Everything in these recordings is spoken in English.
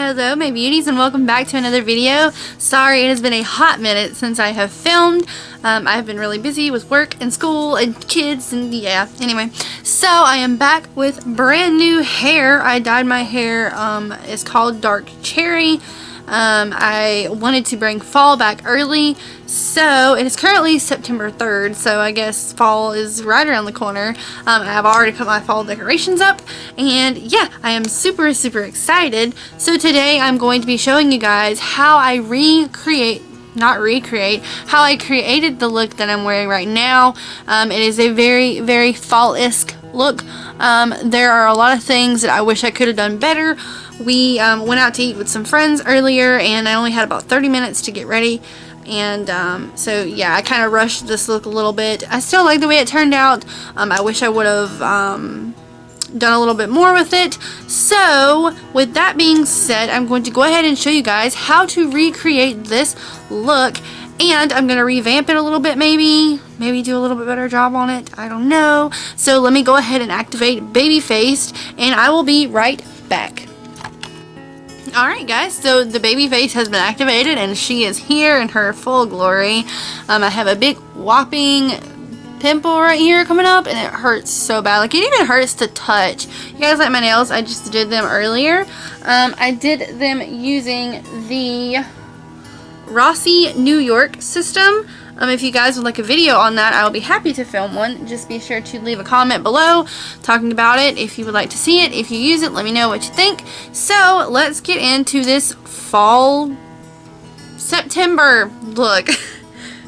Hello my beauties, and welcome back to another video. Sorry, it has been a hot minute since I have filmed. I have been really busy with work and school and kids and yeah, anyway. So I am back with brand new hair. I dyed my hair, it's called Dark Cherry. I wanted to bring fall back early, so it is currently September 3rd, so I guess fall is right around the corner. I've already put my fall decorations up, and yeah, I am super excited. So today I'm going to be showing you guys how I how I created the look that I'm wearing right now. It is a very fall-esque look. There are a lot of things that I wish I could have done better. We went out to eat with some friends earlier, and I only had about 30 minutes to get ready, and so yeah, I kind of rushed this look a little bit. I still like the way it turned out. I wish I would have done a little bit more with it. So with that being said, I'm going to go ahead and show you guys how to recreate this look, and I'm going to revamp it a little bit, maybe do a little bit better job on it. I don't know. So let me go ahead and activate Baby Faced, and I will be right back. Alright guys, so the baby face has been activated and she is here in her full glory. I have a big whopping pimple right here coming up, and it hurts so bad. Like, it even hurts to touch. You guys like my nails? I just did them earlier. I did them using the Rossi New York system. If you guys would like a video on that, I will be happy to film one. Just be sure to leave a comment below talking about it if you would like to see it. If you use it, let me know what you think. So let's get into this fall September look.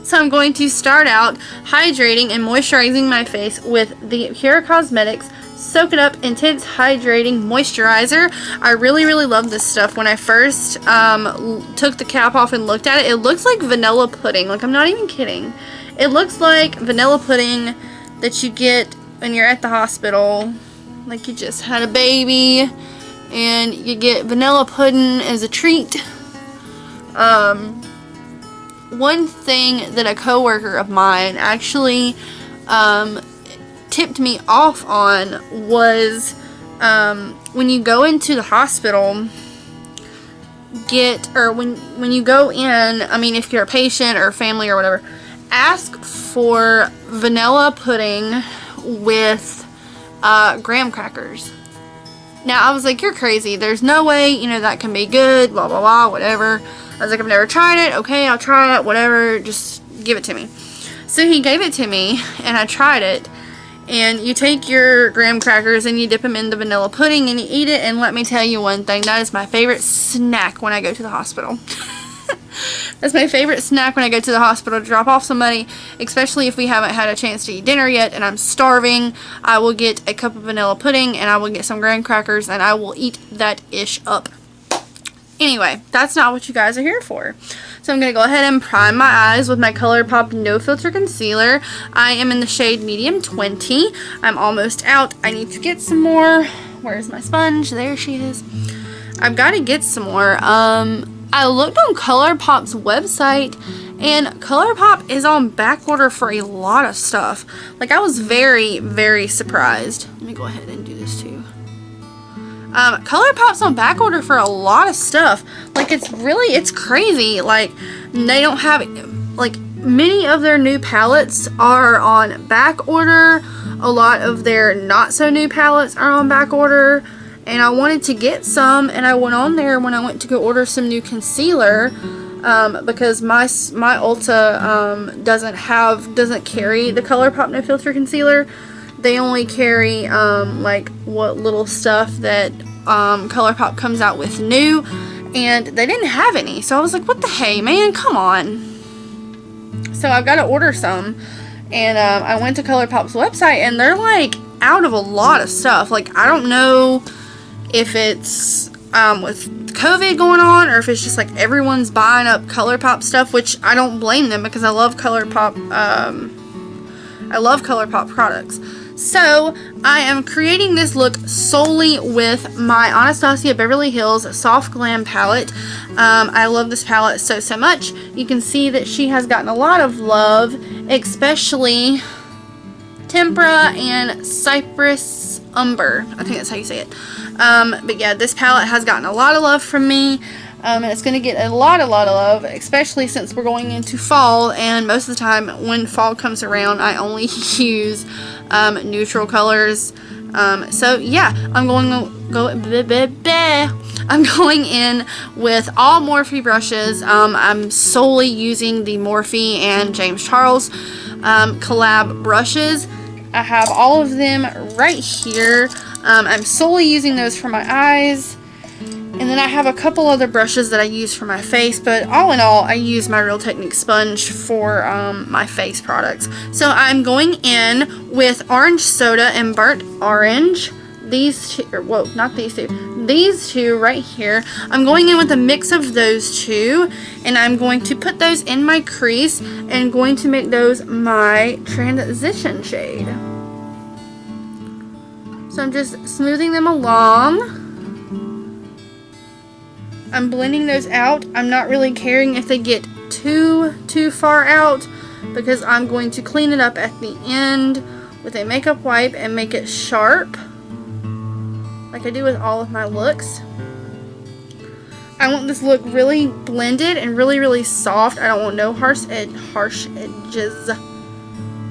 So I'm going to start out hydrating and moisturizing my face with the Pure Cosmetics Soak It Up Intense Hydrating Moisturizer. I really love this stuff. When I first took the cap off and looked at it, it looks like vanilla pudding. Like, I'm not even kidding. It looks like vanilla pudding that you get when you're at the hospital. Like, you just had a baby and you get vanilla pudding as a treat. One thing that a coworker of mine actually tipped me off on was when you go into the hospital, when you go in, I mean, if you're a patient or family or whatever, ask for vanilla pudding with graham crackers. Now, I was like, you're crazy. There's no way, you know, that can be good, blah, blah, blah, whatever. I was like, I've never tried it. Okay, I'll try it, whatever. Just give it to me. So he gave it to me, and I tried it. And you take your graham crackers and you dip them in the vanilla pudding and you eat it, and let me tell you one thing, that is my favorite snack when I go to the hospital. That's my favorite snack when I go to the hospital, to drop off somebody, especially if we haven't had a chance to eat dinner yet and I'm starving. I will get a cup of vanilla pudding and I will get some graham crackers and I will eat that ish up. Anyway, that's not what you guys are here for. So I'm going to go ahead and prime my eyes with my ColourPop No Filter Concealer. I am in the shade Medium 20. I'm almost out. I need to get some more. Where's my sponge? There she is. I've got to get some more. I looked on ColourPop's website, and ColourPop is on back order for a lot of stuff. Like, I was very surprised. Let me go ahead and do this too. ColourPop's on back order for a lot of stuff. Like, it's crazy. Like, they don't have, like, many of their new palettes are on back order. A lot of their not so new palettes are on back order. And I wanted to get some, and I went on there when I went to go order some new concealer, because my Ulta doesn't carry the ColourPop No Filter Concealer. They only carry like what little stuff that ColourPop comes out with new, and they didn't have any. So I was like, what the hey, man, come on. So I've got to order some, and I went to ColourPop's website, and they're like out of a lot of stuff. Like, I don't know if it's with COVID going on, or if it's just like everyone's buying up ColourPop stuff, which I don't blame them, because I love ColourPop. I love ColourPop products. So I am creating this look solely with my Anastasia Beverly Hills Soft Glam palette. I love this palette so much. You can see that she has gotten a lot of love, especially Tempera and Cypress Umber. I think that's how you say it. But yeah, this palette has gotten a lot of love from me. And it's going to get a lot of love, especially since we're going into fall, and most of the time when fall comes around, I only use neutral colors. So yeah, I'm going in with all Morphe brushes. I'm solely using the Morphe and James Charles collab brushes. I have all of them right here. I'm solely using those for my eyes. And then I have a couple other brushes that I use for my face, but all in all, I use my Real Technique sponge for my face products. So I'm going in with orange soda and burnt orange. These two, or whoa, not these two. These two right here. I'm going in with a mix of those two, and I'm going to put those in my crease and going to make those my transition shade. So I'm just smoothing them along. I'm blending those out. I'm not really caring if they get too far out, because I'm going to clean it up at the end with a makeup wipe and make it sharp, like I do with all of my looks. I want this look really blended and really soft. I don't want no harsh edges.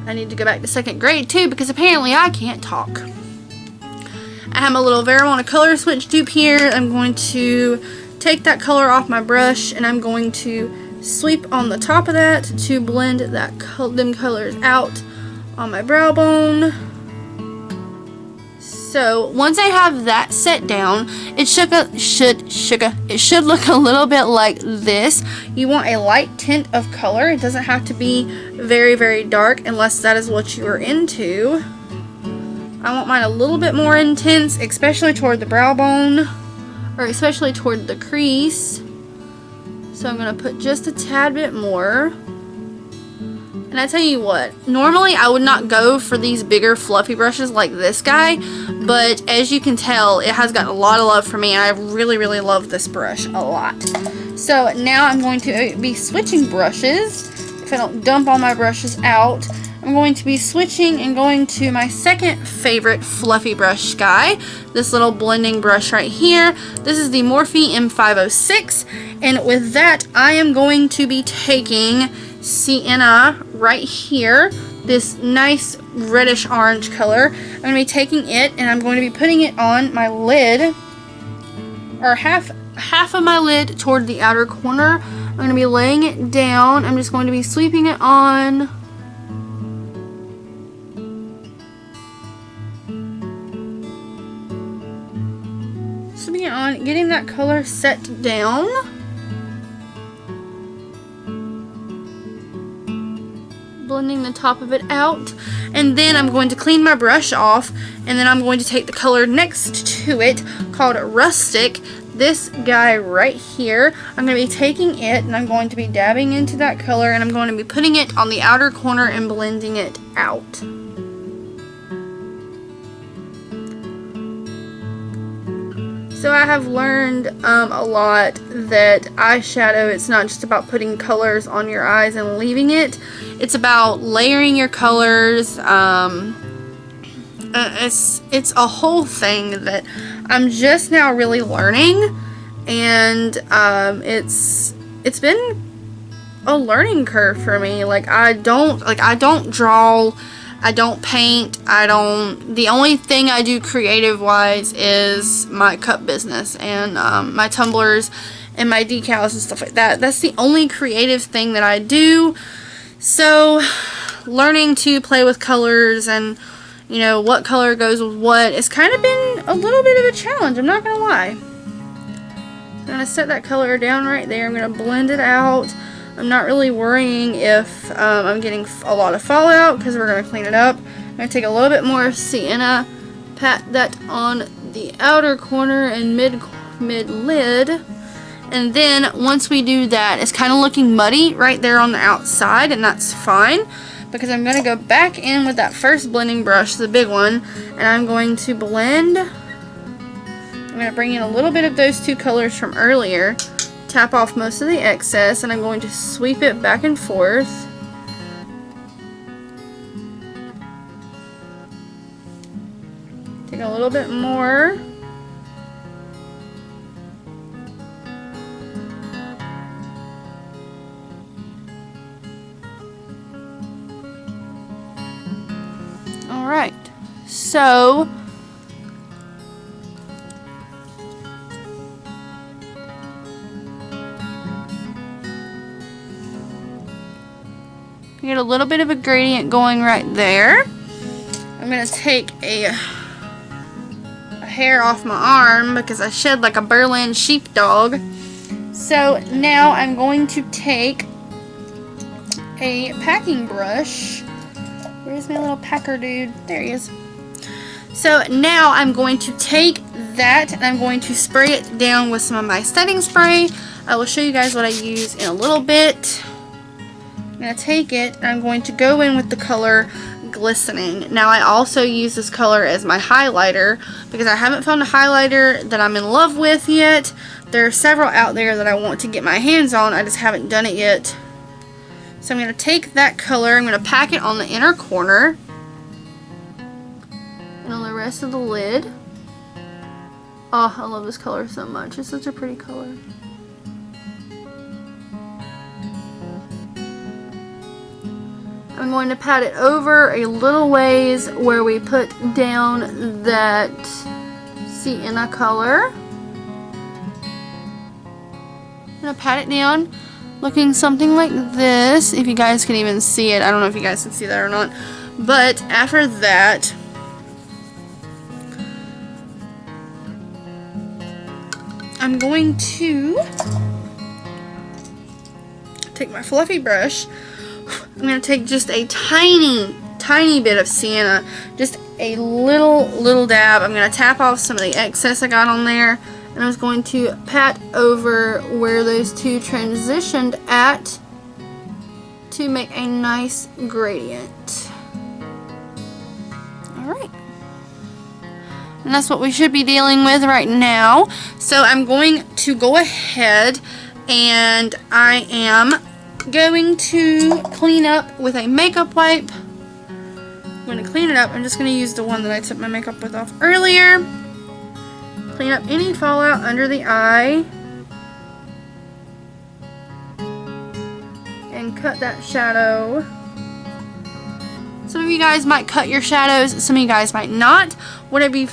I need to go back to 2nd grade too, because apparently I can't talk. I have a little Veramona color switch dupe here. I'm going to take that color off my brush, and I'm going to sweep on the top of that to blend them colors out on my brow bone. So once I have that set down, it should look a little bit like this. You want a light tint of color. It doesn't have to be very dark unless that is what you are into. I want mine a little bit more intense, especially toward the brow bone, or especially toward the crease. So I'm going to put just a tad bit more. And I tell you what, normally I would not go for these bigger fluffy brushes like this guy, but as you can tell, it has gotten a lot of love for me, and I really love this brush a lot. So now I'm going to be switching brushes. If I don't dump all my brushes out, I'm going to be switching and going to my second favorite fluffy brush guy, this little blending brush right here. This is the Morphe M506, and with that I am going to be taking Sienna right here, this nice reddish orange color. I'm going to be taking it and I'm going to be putting it on my lid, or half of my lid toward the outer corner. I'm going to be laying it down. I'm just going to be sweeping it on. Getting that color set down. Blending the top of it out, and then I'm going to clean my brush off, and then I'm going to take the color next to it called Rustic, this guy right here. I'm going to be taking it and I'm going to be dabbing into that color, and I'm going to be putting it on the outer corner and blending it out. So I have learned a lot that eyeshadow, it's not just about putting colors on your eyes and leaving it. It's about layering your colors. It's a whole thing that I'm just now really learning, and it's been a learning curve for me. I don't draw, I don't paint, the only thing I do creative wise is my cup business and my tumblers and my decals and stuff like that. That's the only creative thing that I do. So learning to play with colors and, you know, what color goes with what, it's kind of been a little bit of a challenge, I'm not gonna lie. I'm gonna set that color down right there. I'm gonna blend it out. I'm not really worrying if I'm getting a lot of fallout, because we're going to clean it up. I'm going to take a little bit more Sienna, pat that on the outer corner and mid lid, and then once we do that, it's kind of looking muddy right there on the outside, and that's fine, because I'm going to go back in with that first blending brush, the big one, and I'm going to blend. I'm going to bring in a little bit of those two colors from earlier, tap off most of the excess, and I'm going to sweep it back and forth. Take a little bit more Alright, so get a little bit of a gradient going right there. I'm going to take a hair off my arm because I shed like a Berlin sheepdog. So now I'm going to take a packing brush. Where's my little packer dude? There he is. So now I'm going to take that and I'm going to spray it down with some of my setting spray. I will show you guys what I use in a little bit. I'm going to take it and I'm going to go in with the color Glistening. Now I also use this color as my highlighter because I haven't found a highlighter that I'm in love with yet. There are several out there that I want to get my hands on. I just haven't done it yet. So I'm going to take that color, I'm going to pack it on the inner corner and on the rest of the lid. Oh, I love this color so much. It's such a pretty color. I'm going to pat it over a little ways where we put down that sienna color. I'm going to pat it down looking something like this. If you guys can even see it. I don't know if you guys can see that or not. But after that, I'm going to take my fluffy brush. I'm going to take just a tiny bit of sienna, just a little dab. I'm going to tap off some of the excess I got on there, and I'm just going to pat over where those two transitioned at to make a nice gradient. Alright. And that's what we should be dealing with right now. So I'm going to go ahead and I am going to clean up with a makeup wipe. I'm going to clean it up. I'm just going to use the one that I took my makeup with off earlier. Clean up any fallout under the eye. And cut that shadow. Some of you guys might cut your shadows, some of you guys might not. Whatever you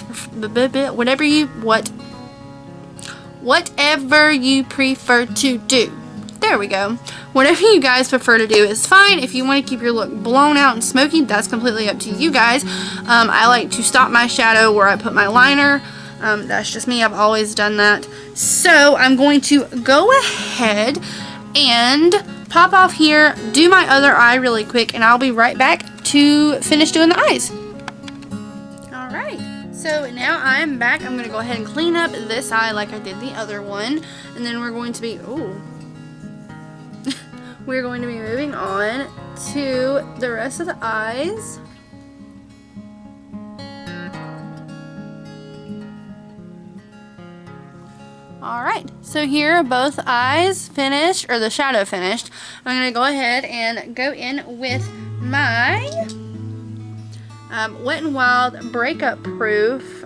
prefer to do. There we go. Whatever you guys prefer to do is fine. If you want to keep your look blown out and smoky, that's completely up to you guys. I like to stop my shadow where I put my liner. That's just me. I've always done that. So I'm going to go ahead and pop off here, do my other eye really quick, and I'll be right back to finish doing the eyes. Alright, so now I'm back. I'm going to go ahead and clean up this eye like I did the other one, and then we're going to be, we're going to be moving on to the rest of the eyes. Alright, so here are both eyes finished, or the shadow finished. I'm going to go ahead and go in with my Wet n Wild Breakup Proof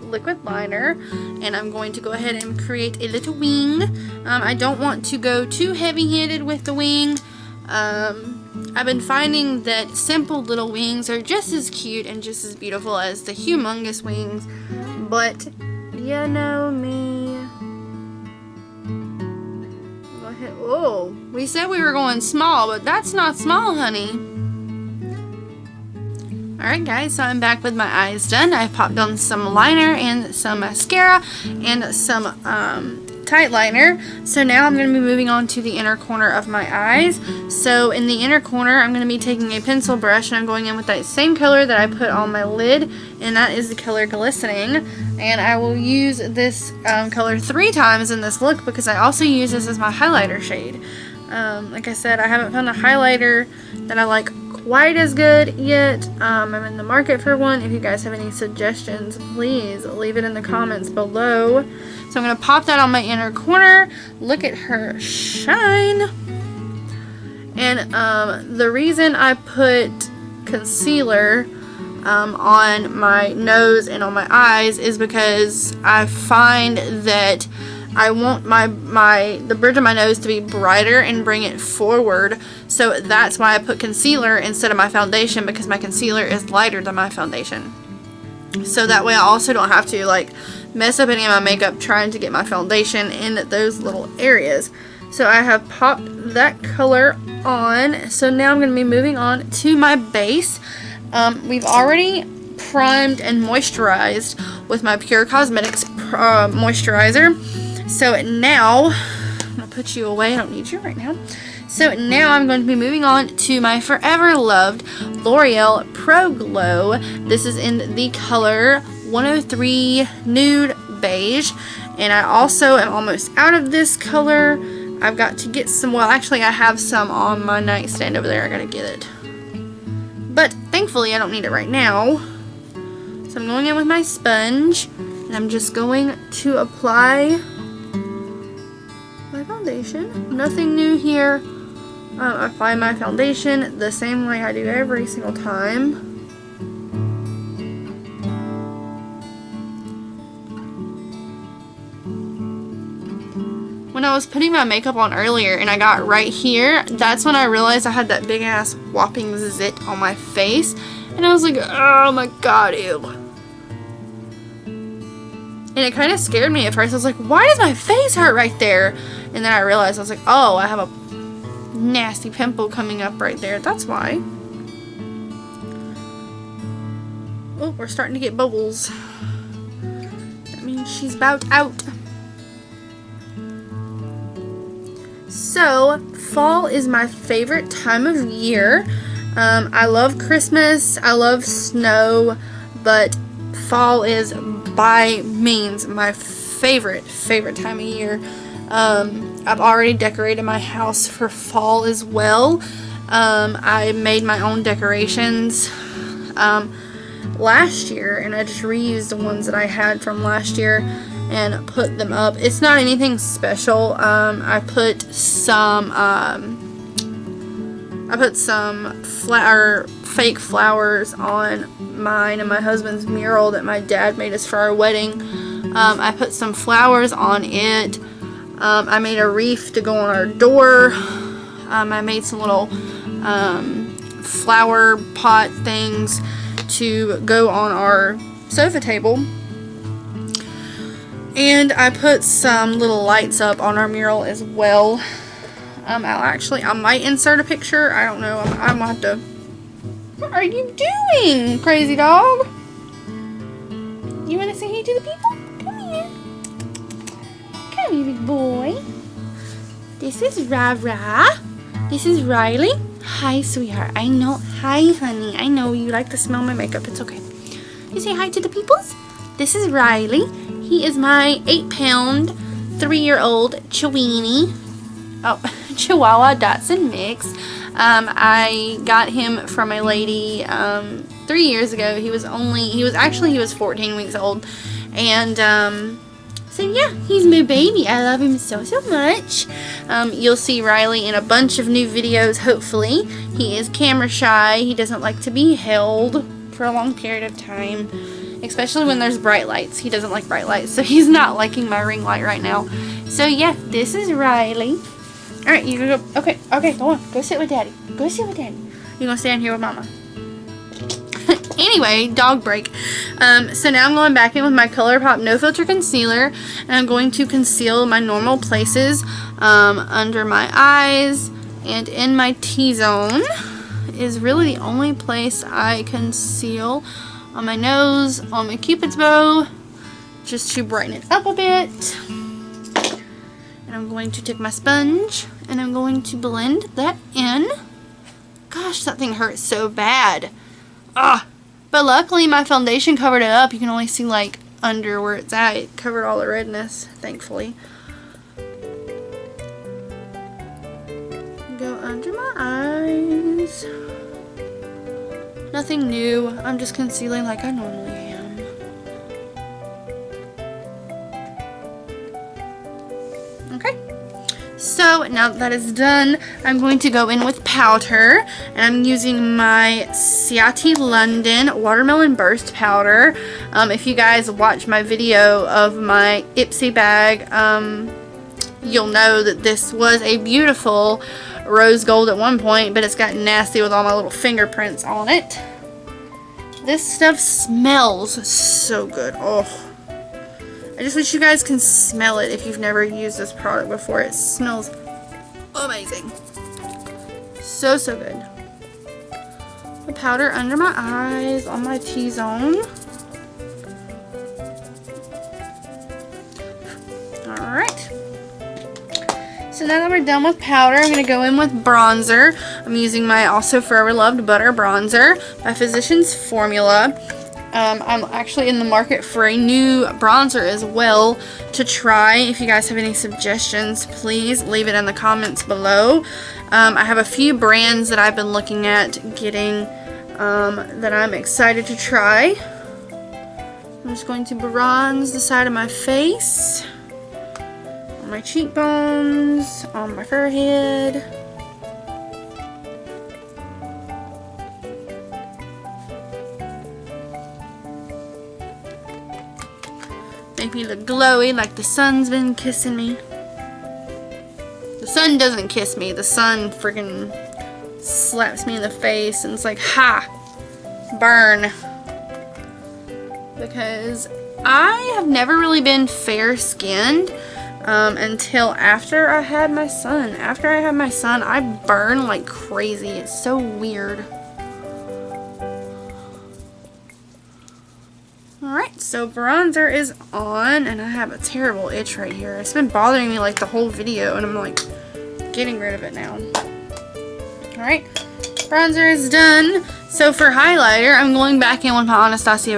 liquid liner, and I'm going to go ahead and create a little wing. I don't want to go too heavy-handed with the wing. I've been finding that simple little wings are just as cute and just as beautiful as the humongous wings, but you know me. Go ahead. Oh, we said we were going small, but that's not small, honey. Alright guys, so I'm back with my eyes done. I popped on some liner and some mascara and some tight liner. So now I'm going to be moving on to the inner corner of my eyes. So in the inner corner, I'm going to be taking a pencil brush and I'm going in with that same color that I put on my lid, and that is the color Glistening. And I will use this color 3 times in this look because I also use this as my highlighter shade. Like I said, I haven't found a highlighter that I like quite as good yet. I'm in the market for one. If you guys have any suggestions, please leave it in the comments below. So I'm going to pop that on my inner corner. Look at her shine. And the reason I put concealer on my nose and on my eyes is because I find that I want the bridge of my nose to be brighter and bring it forward. So that's why I put concealer instead of my foundation, because my concealer is lighter than my foundation. So that way I also don't have to like mess up any of my makeup trying to get my foundation in those little areas. So I have popped that color on. So now I'm going to be moving on to my base. We've already primed and moisturized with my Pure Cosmetics moisturizer. So now, I'm going to put you away. I don't need you right now. So now I'm going to be moving on to my forever loved L'Oreal Pro Glow. This is in the color 103 Nude Beige. And I also am almost out of this color. I've got to get some, well actually I have some on my nightstand over there. I gotta get it. But thankfully I don't need it right now. So I'm going in with my sponge. And I'm just going to apply my foundation. Nothing new here. Apply my foundation the same way I do every single time. When I was putting my makeup on earlier and I got right here, that's when I realized I had that big ass whopping zit on my face. And I was like, oh my god, ew. And it kind of scared me at first. I was like, why does my face hurt right there? And then I realized, I was like, oh, I have a nasty pimple coming up right there. That's why. Oh, we're starting to get bubbles. That means she's about out. So, fall is my favorite time of year. I love Christmas. I love snow. But fall is by means my favorite time of year. I've already decorated my house for fall as well. I made my own decorations last year, and I just reused the ones that I had from last year and put them up. It's not anything special. I put some fake flowers on mine and my husband's mural that my dad made us for our wedding. I put some flowers on it. I made a wreath to go on our door. I made some little flower pot things to go on our sofa table. And I put some little lights up on our mural as well. I might insert a picture. I don't know. I'm gonna have to. What are you doing, crazy dog? You want to say hey to the people? Come here. Come here, big boy. This is Ra-Ra. This is Riley. Hi, sweetheart. I know. Hi, honey. I know you like to smell my makeup. It's okay. You say hi to the peoples? This is Riley. He is my 8-pound, 3-year-old Chiweenie. Oh, Chihuahua Dachshund mix. I got him from a lady 3 years ago. He was 14 weeks old. And so yeah, he's my baby. I love him so much. You'll see Riley in a bunch of new videos, hopefully. He is camera shy. He doesn't like to be held for a long period of time, especially when there's bright lights. He doesn't like bright lights, so he's not liking my ring light right now. So yeah, this is Riley. Alright, you can go. Okay, go on. Go sit with Daddy. Go sit with Daddy. You're gonna stand here with Mama. Anyway, dog break. So now I'm going back in with my ColourPop No Filter Concealer, and I'm going to conceal my normal places under my eyes and in my T-zone. Is really the only place I conceal. On my nose, on my Cupid's bow, just to brighten it up a bit. And I'm going to take my sponge and I'm going to blend that in. Gosh, that thing hurts so bad. But luckily my foundation covered it up. You can only see like under where it's at. It covered all the redness, thankfully. Go under my eyes. Nothing new. I'm just concealing like I normally am. Okay. So now that is done, I'm going to go in with powder, and I'm using my Ciati London Watermelon Burst Powder. If you guys watch my video of my Ipsy bag you'll know that this was a beautiful rose gold at one point, but it's gotten nasty with all my little fingerprints on it. This stuff smells so good. Oh, I just wish you guys can smell it if you've never used this product before. It smells amazing. So, so good. The powder under my eyes on my T-zone. Alright. So now that we're done with powder, I'm going to go in with bronzer. I'm using my Also Forever Loved Butter Bronzer by Physicians Formula. I'm actually in the market for a new bronzer as well to try. If you guys have any suggestions, please leave it in the comments below. I have a few brands that I've been looking at getting that I'm excited to try. I'm just going to bronze the side of my face, on my cheekbones, on my forehead. Make me look glowy like the sun's been kissing me. The sun doesn't kiss me. The sun freaking slaps me in the face and it's like, ha! Burn. Because I have never really been fair-skinned until after I had my son. After I had my son, I burn like crazy. It's so weird. Alright, so bronzer is on, and I have a terrible itch right here. It's been bothering me like the whole video, and I'm like getting rid of it now. Alright, bronzer is done. So for highlighter, I'm going back in with my Anastasia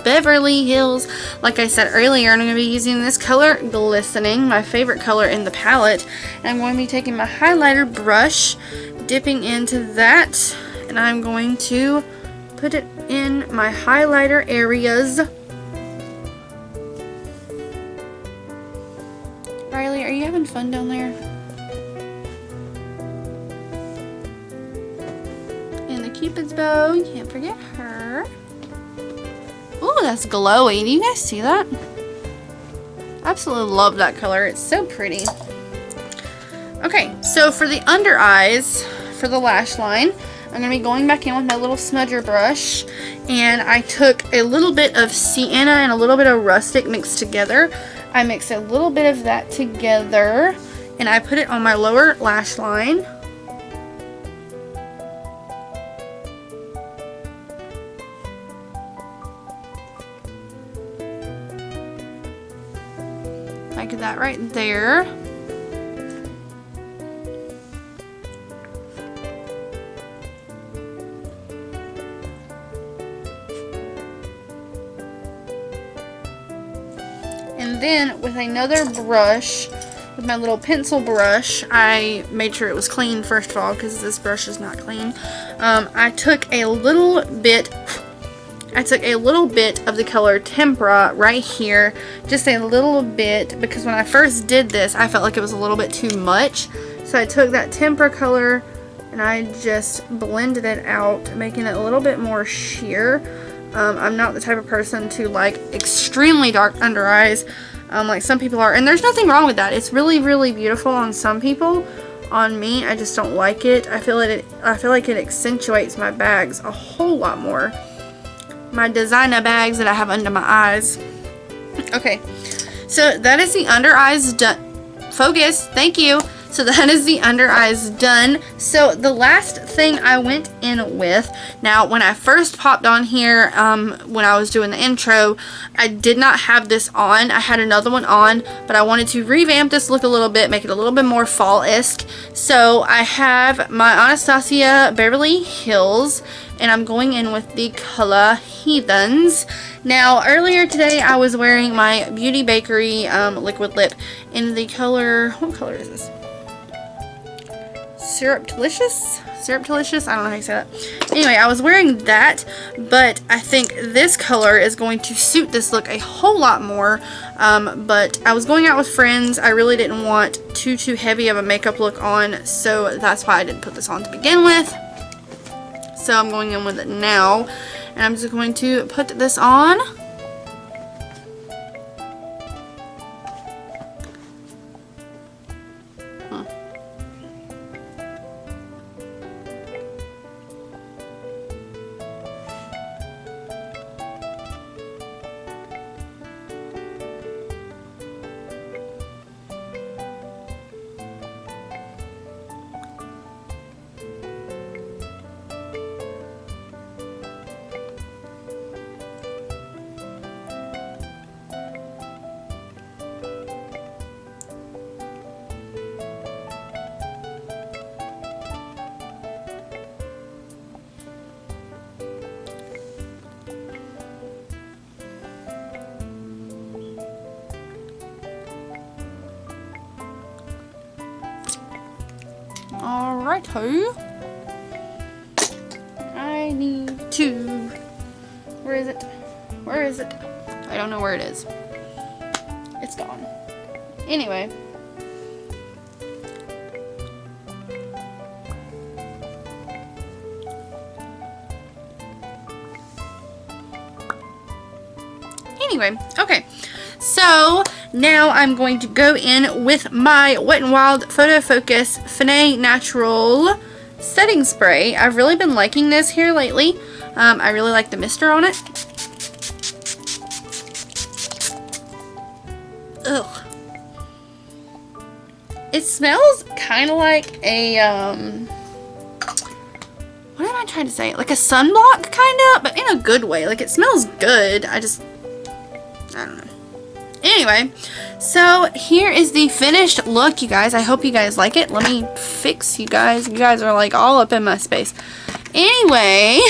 Beverly Hills. Like I said earlier, I'm going to be using this color, Glistening, my favorite color in the palette. And I'm going to be taking my highlighter brush, dipping into that, and I'm going to put it in my highlighter areas. Riley, are you having fun down there? And the Cupid's bow, you can't forget her. Ooh, that's glowy. Do you guys see that? Absolutely love that color. It's so pretty. Okay, so for the under eyes, for the lash line, I'm going to be going back in with my little smudger brush, and I took a little bit of sienna and a little bit of rustic mixed together. I mixed a little bit of that together, and I put it on my lower lash line. Like that right there. And then with another brush, with my little pencil brush, I made sure it was clean first of all because this brush is not clean. I took a little bit of the color Tempera right here, just a little bit, because when I first did this I felt like it was a little bit too much. So I took that Tempera color and I just blended it out, making it a little bit more sheer. I'm not the type of person to like extremely dark under eyes like some people are, and there's nothing wrong with that. It's really, really beautiful on some people. On me, I just don't like it. I feel like it accentuates my bags a whole lot more. My designer bags that I have under my eyes. Okay, so that is the under eyes done. Focus, thank you. So that is the under eyes done. So the last thing I went in with, now when I first popped on here, when I was doing the intro, I did not have this on. I had another one on, but I wanted to revamp this look a little bit, make it a little bit more fall-esque. So I have my Anastasia Beverly Hills, and I'm going in with the color Heathens. Now earlier today I was wearing my Beauty Bakery liquid lip in the color, what color is this? Surreptitious? I don't know how you say that. Anyway, I was wearing that, but I think this color is going to suit this look a whole lot more. But I was going out with friends. I really didn't want too heavy of a makeup look on, so that's why I didn't put this on to begin with. So I'm going in with it now, and I'm just going to put this on. Righto. I need to... Where is it? Where is it? I don't know where it is. It's gone. Anyway. Anyway, okay. So now I'm going to go in with my Wet n Wild Photo Focus Finesse Natural setting spray. I've really been liking this here lately. I really like the mister on it. Ugh. It smells kind of like a, what am I trying to say? Like a sunblock, kind of, but in a good way. Like, it smells good. I don't know. Anyway, so here is the finished look, you guys. I hope you guys like it. Let me fix you guys. You guys are like all up in my space. Anyway,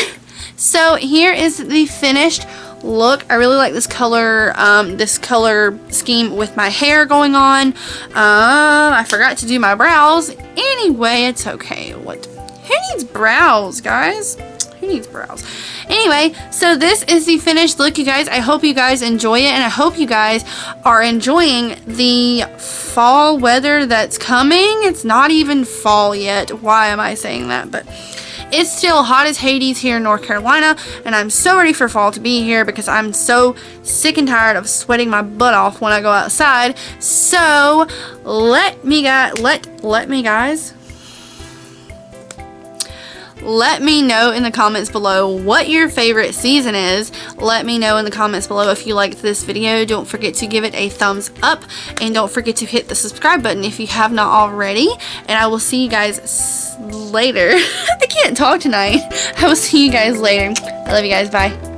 so here is the finished look. I really like this color scheme with my hair going on. I forgot to do my brows. Anyway, it's okay. Who needs brows, guys? Who needs brows? Anyway, so this is the finished look, you guys. I hope you guys enjoy it, and I hope you guys are enjoying the fall weather that's coming. It's not even fall yet. Why am I saying that? But it's still hot as Hades here in North Carolina, and I'm so ready for fall to be here because I'm so sick and tired of sweating my butt off when I go outside. So let me know in the comments below what your favorite season is. Let me know in the comments below if you liked this video. Don't forget to give it a thumbs up, and don't forget to hit the subscribe button if you have not already. And I will see you guys later. I can't talk tonight. I will see you guys later. I love you guys. Bye.